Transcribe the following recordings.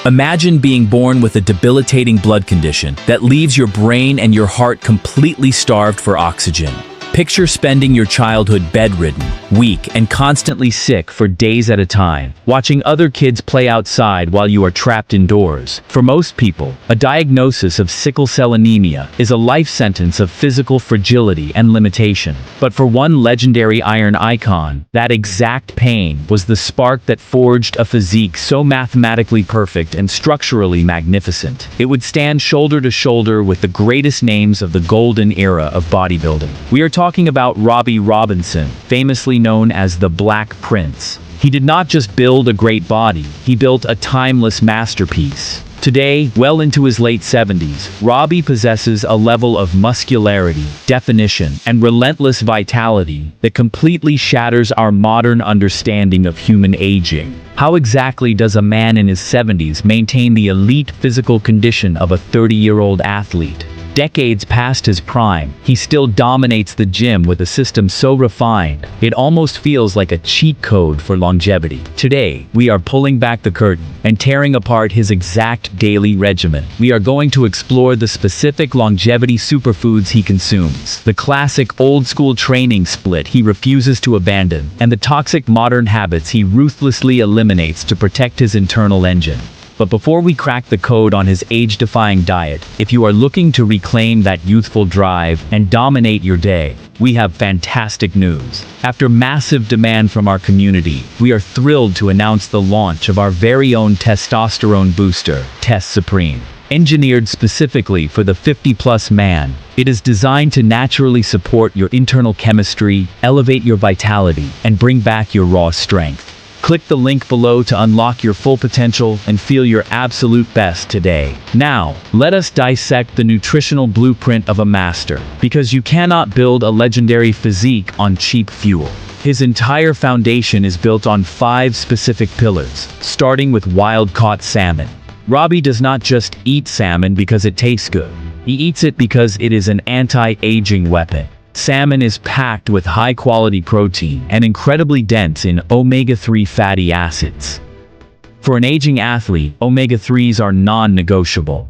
Imagine being born with a debilitating blood condition that leaves your brain and your heart completely starved for oxygen. Picture spending your childhood bedridden, weak, and constantly sick for days at a time, watching other kids play outside while you are trapped indoors. For most people, a diagnosis of sickle cell anemia is a life sentence of physical fragility and limitation. But for one legendary iron icon, that exact pain was the spark that forged a physique so mathematically perfect and structurally magnificent. It would stand shoulder to shoulder with the greatest names of the golden era of bodybuilding. We are talking about Robby Robinson, famously known as the Black Prince. He did not just build a great body, he built a timeless masterpiece. Today, well into his late 70s, Robby possesses a level of muscularity, definition, and relentless vitality that completely shatters our modern understanding of human aging. How exactly does a man in his 70s maintain the elite physical condition of a 30-year-old athlete? Decades past his prime, he still dominates the gym with a system so refined, it almost feels like a cheat code for longevity. Today, we are pulling back the curtain and tearing apart his exact daily regimen. We are going to explore the specific longevity superfoods he consumes, the classic old-school training split he refuses to abandon, and the toxic modern habits he ruthlessly eliminates to protect his internal engine. But before we crack the code on his age-defying diet, if you are looking to reclaim that youthful drive and dominate your day, we have fantastic news. After massive demand from our community, we are thrilled to announce the launch of our very own testosterone booster, Test Supreme. Engineered specifically for the 50-plus man, it is designed to naturally support your internal chemistry, elevate your vitality, and bring back your raw strength. Click the link below to unlock your full potential and feel your absolute best today. Now, let us dissect the nutritional blueprint of a master, because you cannot build a legendary physique on cheap fuel. His entire foundation is built on 5 specific pillars, starting with wild-caught salmon. Robby does not just eat salmon because it tastes good. He eats it because it is an anti-aging weapon. Salmon is packed with high-quality protein and incredibly dense in omega-3 fatty acids. For an aging athlete, omega-3s are non-negotiable.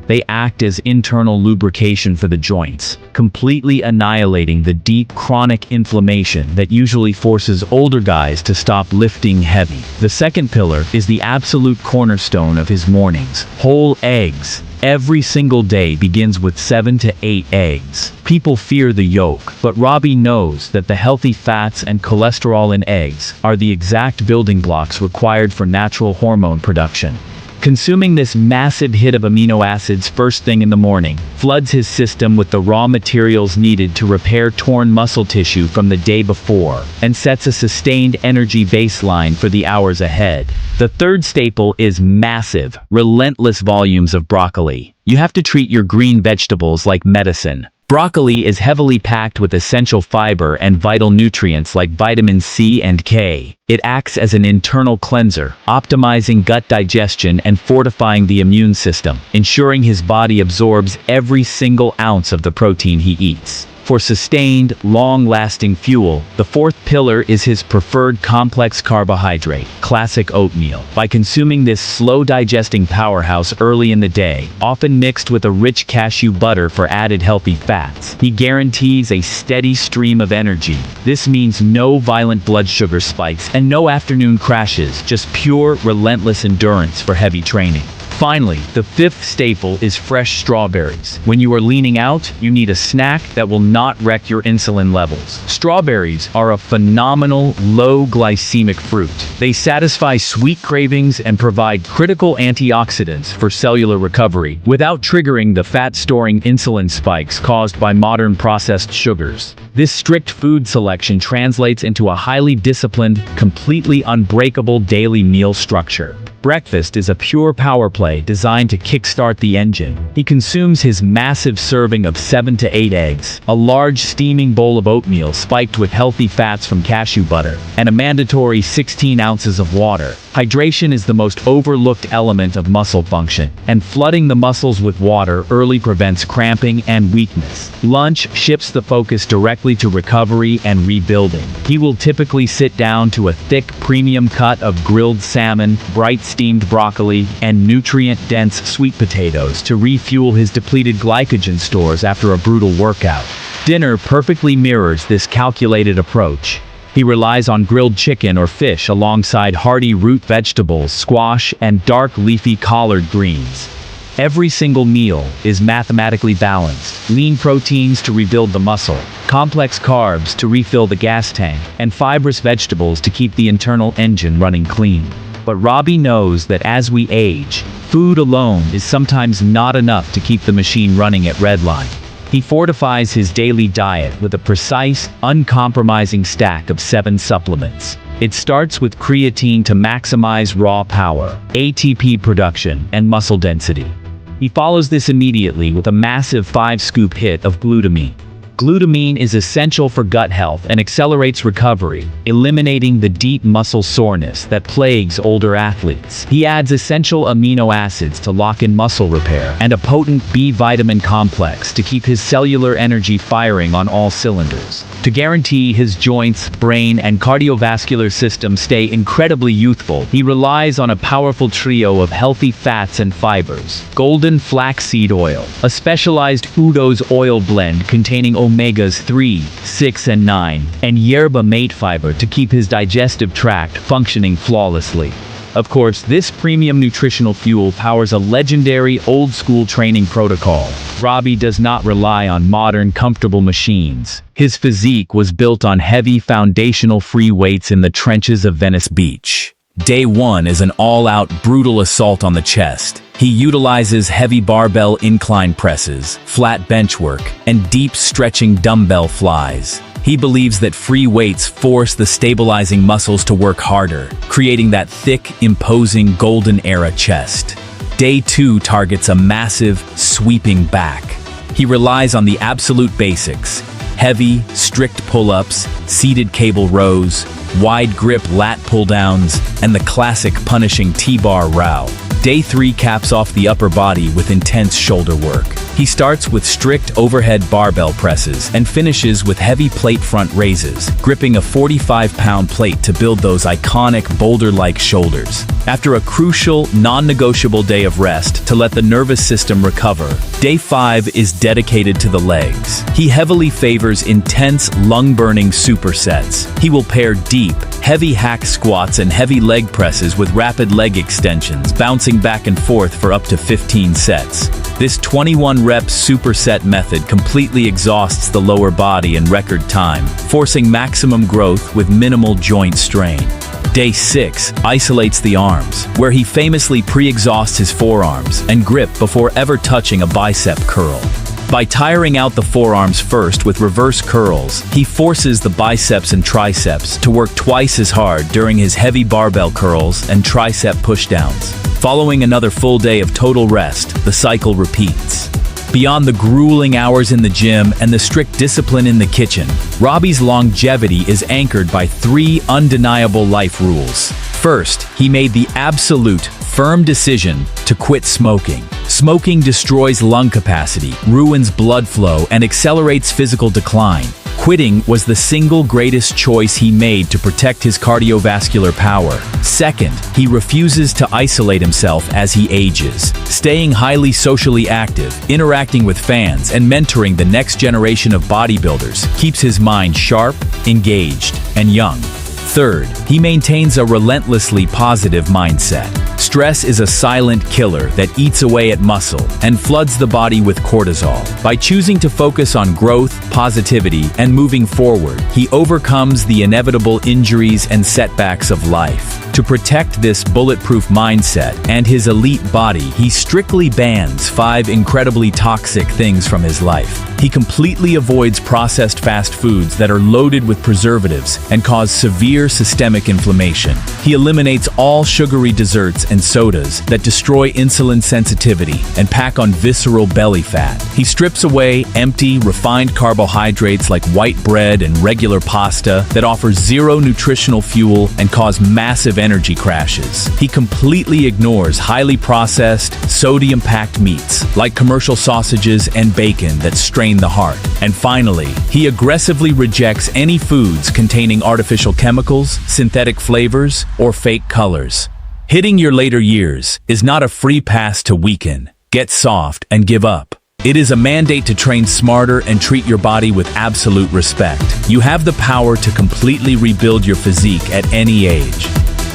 They act as internal lubrication for the joints, completely annihilating the deep chronic inflammation that usually forces older guys to stop lifting heavy. The second pillar is the absolute cornerstone of his mornings: whole eggs. Every single day begins with 7 to 8 eggs. People fear the yolk, but Robby knows that the healthy fats and cholesterol in eggs are the exact building blocks required for natural hormone production. Consuming this massive hit of amino acids first thing in the morning floods his system with the raw materials needed to repair torn muscle tissue from the day before, and sets a sustained energy baseline for the hours ahead. The third staple is massive, relentless volumes of broccoli. You have to treat your green vegetables like medicine. Broccoli is heavily packed with essential fiber and vital nutrients like vitamin C and K. It acts as an internal cleanser, optimizing gut digestion and fortifying the immune system, ensuring his body absorbs every single ounce of the protein he eats. For sustained, long-lasting fuel, the fourth pillar is his preferred complex carbohydrate, classic oatmeal. By consuming this slow-digesting powerhouse early in the day, often mixed with a rich cashew butter for added healthy fats, he guarantees a steady stream of energy. This means no violent blood sugar spikes and no afternoon crashes, just pure, relentless endurance for heavy training. Finally, the fifth staple is fresh strawberries. When you are leaning out, you need a snack that will not wreck your insulin levels. Strawberries are a phenomenal, low-glycemic fruit. They satisfy sweet cravings and provide critical antioxidants for cellular recovery, without triggering the fat-storing insulin spikes caused by modern processed sugars. This strict food selection translates into a highly disciplined, completely unbreakable daily meal structure. Breakfast is a pure power play designed to kickstart the engine. He consumes his massive serving of 7 to 8 eggs, a large steaming bowl of oatmeal spiked with healthy fats from cashew butter, and a mandatory 16 ounces of water. Hydration is the most overlooked element of muscle function, and flooding the muscles with water early prevents cramping and weakness. Lunch shifts the focus directly to recovery and rebuilding. He will typically sit down to a thick premium cut of grilled salmon, bright steamed broccoli, and nutrient-dense sweet potatoes to refuel his depleted glycogen stores after a brutal workout. Dinner perfectly mirrors this calculated approach. He relies on grilled chicken or fish alongside hearty root vegetables, squash, and dark leafy collard greens. Every single meal is mathematically balanced. Lean proteins to rebuild the muscle, complex carbs to refill the gas tank, and fibrous vegetables to keep the internal engine running clean. But Robby knows that as we age, food alone is sometimes not enough to keep the machine running at redline. He fortifies his daily diet with a precise, uncompromising stack of 7 supplements. It starts with creatine to maximize raw power, ATP production, and muscle density. He follows this immediately with a massive 5-scoop hit of glutamine. Glutamine is essential for gut health and accelerates recovery, eliminating the deep muscle soreness that plagues older athletes. He adds essential amino acids to lock in muscle repair and a potent B vitamin complex to keep his cellular energy firing on all cylinders. To guarantee his joints, brain, and cardiovascular system stay incredibly youthful, he relies on a powerful trio of healthy fats and fibers. Golden flaxseed oil, a specialized Udo's oil blend containing omegas 3, 6, and 9, and yerba mate fiber to keep his digestive tract functioning flawlessly. Of course, this premium nutritional fuel powers a legendary old-school training protocol. Robby does not rely on modern, comfortable machines. His physique was built on heavy, foundational free weights in the trenches of Venice Beach. Day 1 is an all-out, brutal assault on the chest. He utilizes heavy barbell incline presses, flat bench work, and deep stretching dumbbell flies. He believes that free weights force the stabilizing muscles to work harder, creating that thick, imposing golden era chest. Day 2 targets a massive, sweeping back. He relies on the absolute basics: heavy, strict pull-ups, seated cable rows, wide grip lat pull-downs, and the classic punishing T-bar row. Day 3 caps off the upper body with intense shoulder work. He starts with strict overhead barbell presses and finishes with heavy plate front raises, gripping a 45-pound plate to build those iconic boulder-like shoulders. After a crucial, non-negotiable day of rest to let the nervous system recover, Day 5 is dedicated to the legs. He heavily favors intense, lung-burning supersets. He will pair deep, heavy hack squats and heavy leg presses with rapid leg extensions, bouncing back and forth for up to 15 sets. This 21-rep superset method completely exhausts the lower body in record time, forcing maximum growth with minimal joint strain. Day 6 isolates the arms, where he famously pre-exhausts his forearms and grip before ever touching a bicep curl. By tiring out the forearms first with reverse curls, he forces the biceps and triceps to work twice as hard during his heavy barbell curls and tricep pushdowns. Following another full day of total rest, the cycle repeats. Beyond the grueling hours in the gym and the strict discipline in the kitchen, Robby's longevity is anchored by 3 undeniable life rules. First, he made the absolute, firm decision to quit smoking. Smoking destroys lung capacity, ruins blood flow, and accelerates physical decline. Quitting was the single greatest choice he made to protect his cardiovascular power. Second, he refuses to isolate himself as he ages, staying highly socially active, interacting with fans, and mentoring the next generation of bodybuilders keeps his mind sharp, engaged, and young. Third, he maintains a relentlessly positive mindset. Stress is a silent killer that eats away at muscle and floods the body with cortisol. By choosing to focus on growth, positivity, and moving forward, he overcomes the inevitable injuries and setbacks of life. To protect this bulletproof mindset and his elite body, he strictly bans 5 incredibly toxic things from his life. He completely avoids processed fast foods that are loaded with preservatives and cause severe systemic inflammation. He eliminates all sugary desserts and sodas that destroy insulin sensitivity and pack on visceral belly fat. He strips away empty, refined carbohydrates like white bread and regular pasta that offer zero nutritional fuel and cause massive energy crashes. He completely ignores highly processed, sodium-packed meats like commercial sausages and bacon that strain the heart. And finally, he aggressively rejects any foods containing artificial chemicals, synthetic flavors, or fake colors. Hitting your later years is not a free pass to weaken, get soft, and give up. It is a mandate to train smarter and treat your body with absolute respect. You have the power to completely rebuild your physique at any age.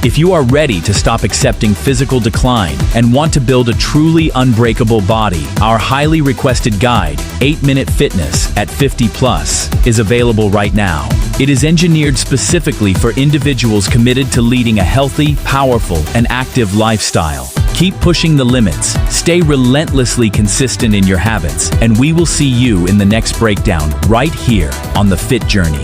If you are ready to stop accepting physical decline and want to build a truly unbreakable body, our highly requested guide, 8-Minute Fitness at 50 Plus, is available right now. It is engineered specifically for individuals committed to leading a healthy, powerful, and active lifestyle. Keep pushing the limits, stay relentlessly consistent in your habits, and we will see you in the next breakdown right here on The Fit Journey.